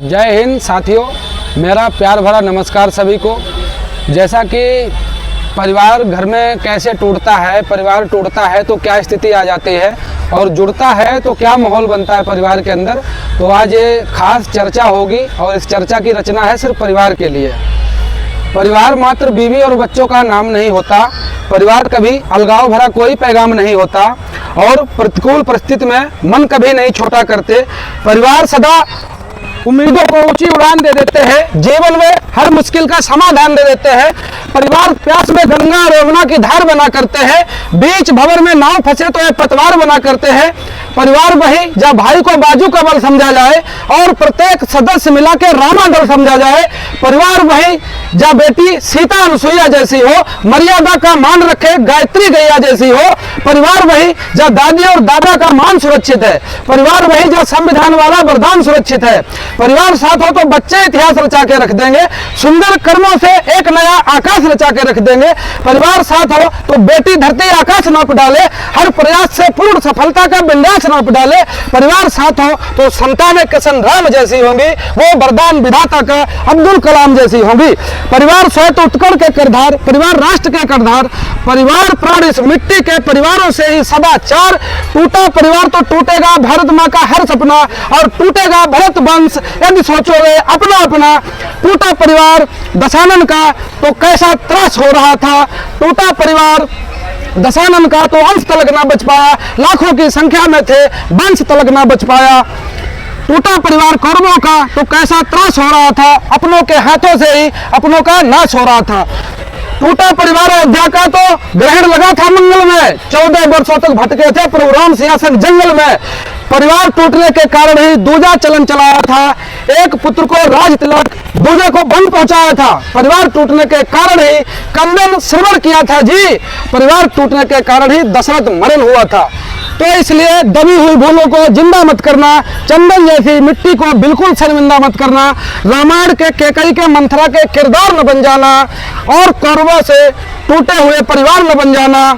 जय हिंद साथियों, मेरा प्यार भरा नमस्कार सभी को। जैसा कि परिवार घर में कैसे टूटता है, परिवार टूटता है तो क्या स्थिति आ जाती है और जुड़ता है तो क्या माहौल बनता है परिवार के अंदर, तो आज ये खास चर्चा होगी और इस चर्चा की रचना है सिर्फ परिवार के लिए। परिवार मात्र बीवी और बच्चों का नाम नहीं होता, परिवार कभी अलगाव भरा कोई पैगाम नहीं होता और प्रतिकूल परिस्थिति में मन कभी नहीं छोटा करते। परिवार सदा उम्मीदों को ऊंची उड़ान दे देते हैं, जीवन में हर मुश्किल का समाधान दे देते हैं। परिवार प्यास में गंगा और यमुना की धार बना करते हैं, बीच भंवर में नाव फंसे तो ये पतवार बना करते हैं। परिवार वही जब भाई को बाजू का बल समझा जाए और प्रत्येक सदस्य मिला के रामा दल समझा जाए। परिवार वही जब बेटी सीता अनुसुईया जैसी हो, मर्यादा का मान रखे गायत्री गैया जैसी हो। परिवार वही जब दादी और दादा का मान सुरक्षित है। परिवार वही जब संविधान वाला वरदान सुरक्षित है। परिवार साथ हो तो बच्चे इतिहास रचा के रख देंगे, सुंदर कर्मों से एक नया आकाश रचा के रख देंगे। परिवार साथ हो तो बेटी धरती आकाश नाप डाले, हर प्रयास से पूर्ण सफलता का विन्यास नाप डाले। परिवार साथ हो तो संतानें किशन राम जैसी होंगी, वो वरदान विधाता का अब्दुल कलाम जैसी होंगी। परिवार स्वयं उत्कर्ण के करधार, परिवार राष्ट्र के करधार, परिवार प्राण इस मिट्टी के परिवारों से ही सदाचार। टूटा परिवार तो टूटेगा भारत माँ का हर सपना और टूटेगा भरत वंश यदि सोचोगे अपना अपना। टूटा परिवार दशानन का तो कैसा त्रास हो रहा था, टूटा परिवार दशानन का तो अंश तलक ना बच पाया, लाखों की संख्या में थे वंश तलक ना बच पाया। टूटा परिवार कौरवों का तो कैसा त्रास हो रहा था, अपनों के हाथों से ही अपनों का नाश हो रहा था। टूटा परिवार अयोध्या का तो ग्रहण लगा था मंगल में, 14 वर्षों तक भटके थे प्रभु राम सिंहासन जंगल में। परिवार टूटने के कारण ही दूजा चलन चलाया था, एक पुत्र को राज तिलक दूजे को बंद पहुंचाया था। परिवार टूटने के कारण ही कंदन श्रवण किया था जी, परिवार टूटने के कारण ही दशरथ मरण हुआ था। तो इसलिए दबी हुई भूलों को जिंदा मत करना, चंदन जैसी मिट्टी को बिल्कुल शर्मिंदा मत करना, रामायण के केकई के मंथरा के किरदार न बन जाना और कौरवों से टूटे हुए परिवार न बन जाना।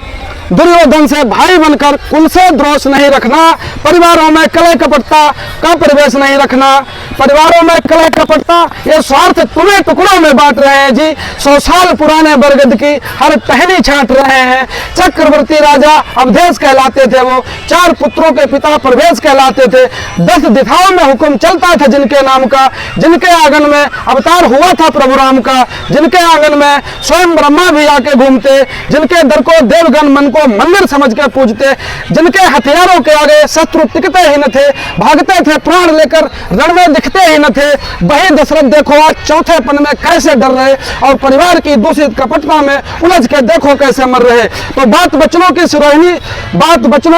दुर्योधन से भाई बनकर कुल से द्रोष नहीं रखना, परिवारों में कलह कपटता का परिवेश नहीं रखना। परिवारों में कलह कपटता ये स्वार्थ तुम्हें टुकड़ों में बांट रहे हैं जी। 100 साल पुराने बरगद की हर टहनी छांट रहे हैं। चक्रवर्ती राजा अवधेश कहलाते थे, वो 4 पुत्रों के पिता प्रवेश कहलाते थे। 10 दिशाओं में हुक्म चलता था जिनके नाम का, जिनके आंगन में अवतार हुआ था प्रभु राम का, जिनके आंगन में स्वयं ब्रह्मा भी आके घूमते, जिनके दर को देवगण मन को मंदिर समझ के पूजते, जिनके हथियारों के आगे शत्रु टिकते ही न थे, भागते थे प्राण लेकर रण में दिखते ही न थे। वही दशरथ देखो आज चौथेपन में कैसे डर रहे और परिवार की दूषित कपटता में उलझ के देखो कैसे मर रहे। तो बात बचनों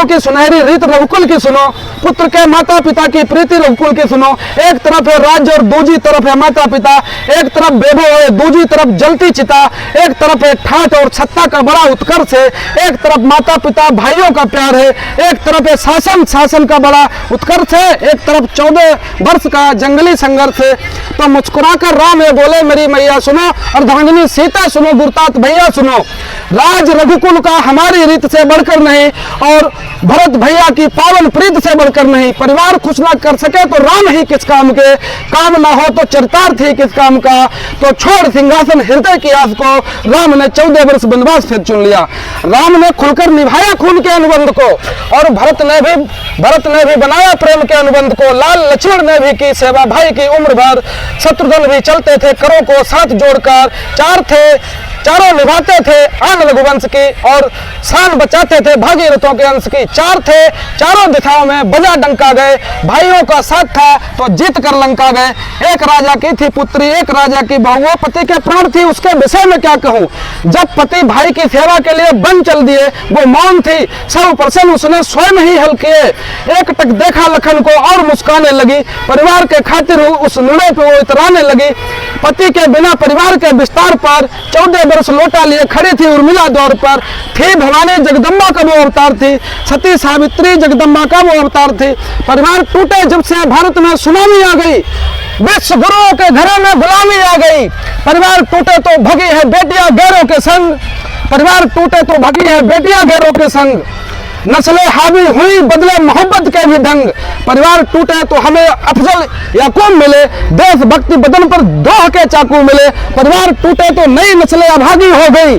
की सुनहरी रीत रघुकुल की सुनो, पुत्र के माता पिता की प्रीति रघुकुल की सुनो। एक तरफ है राज्य और दूसरी तरफ है माता पिता, एक तरफ वैभव है दूसरी तरफ जलती चिता, एक तरफ है ठाठ और सत्ता का बड़ा उत्कर्ष है, एक तरफ माता पिता भाइयों का प्यार है, एक तरफ है शासन का बड़ा उत्कर्ष है, एक तरफ 14 वर्ष का जंगली संघर्ष है। तो मुस्कुराकर राम है बोले मेरी मैया सुनो, अर्धांगिनी सीता सुनो, गुरतात भैया सुनो। राज रघुकुल का हमारी रीत से बढ़कर नहीं और भरत भैया की पावन प्रीत से बढ़कर नहीं। परिवार खुश ना कर सके तो राम ही किस काम के, काम ना हो तो चरितार्थ ही किस काम का। तो छोड़ सिंहासन हृदय की आस को, राम ने 14 वर्ष वनवास फिर चुन लिया। राम ने खुलकर निभाया खून के अनुबंध को और भरत ने भी बनाया प्रेम के अनुबंध को। लाल लक्ष्मण ने भी की सेवा भाई की उम्र भर, शत्रुघ्न भी चलते थे करों को साथ जोड़कर। चारों निभाते थे आन रघुवंश की और शान बचाते थे भागीरथों के अंश की। 4 थे चारों दिशाओं में बजा डंका गए, भाइयों का साथ था तो जीत कर लंका गए। एक राजा की थी पुत्री, एक राजा की बहू, वो पति के प्राण थी उसके विषय में क्या कहूँ। जब पति भाई की सेवा के लिए बन चल दिए वो मौन थी, सब प्रश्न उसने स्वयं ही हल किए। एक टक देखा लखन को और मुस्काने लगी, परिवार के खातिर उस निर्णय पे वो इतराने लगी। पति के बिना परिवार के विस्तार पर 14 वर्ष लोटा लिए खड़ी थी उर्मिला द्वार पर। थी भवानी जगदम्बा का वो अवतार थी, सती सावित्री जगदम्बा का वो अवतार थी। परिवार टूटे जब से भारत में सुनामी आ गई, विश्व गुरुओं के घरों में गुलामी आ गई। परिवार टूटे तो भगी है बेटियां गैरों के संग, परिवार टूटे तो भगी है बेटियां गैरों के संग। नस्लें हावी हुई बदले मोहब्बत के भी ढंग, परिवार टूटे तो हमें अफजल याकूब मिले, देशभक्ति बदन पर दोह के चाकू मिले। परिवार टूटे तो नई नस्लें अभागी हो गई,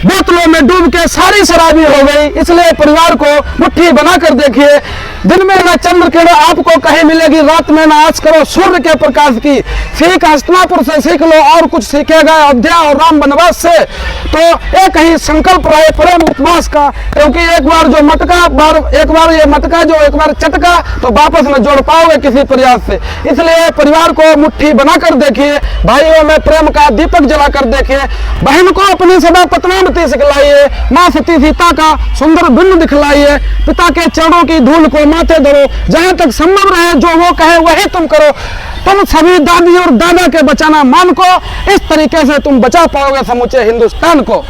बोतलों में डूब के सारी शराबी हो गई। इसलिए परिवार को मुट्ठी बनाकर देखिए, दिन में ना चंद्र किरण आपको कहीं मिलेगी, रात में ना आस करो सूर्य के प्रकाश की। सीख हस्तिनापुर से सीख लो और कुछ सीखेगा अयोध्या और राम वनवास से। तो एक ही संकल्प रहे प्रेम उपवास का, क्योंकि एक बार जो मटका एक बार ये मटका जो एक बार चटका तो वापस न जोड़ पाओगे किसी प्रयास से। इसलिए परिवार को मुट्ठी बनाकर देखिए, भाइयों में प्रेम का दीपक जलाकर देखिए, बहन को अपनी सदा पत्नीमती सिखलाइए, माँ सती सीता का सुंदर बिंब दिखलाइए, पिता के चरणों की धूल को माथे धरो, जहां तक संभव रहे जो वो कहे वही तुम करो। तुम सभी दादी और दादा के बचाना मान को, इस तरीके से तुम बचा पाओगे समूचे हिंदुस्तान को।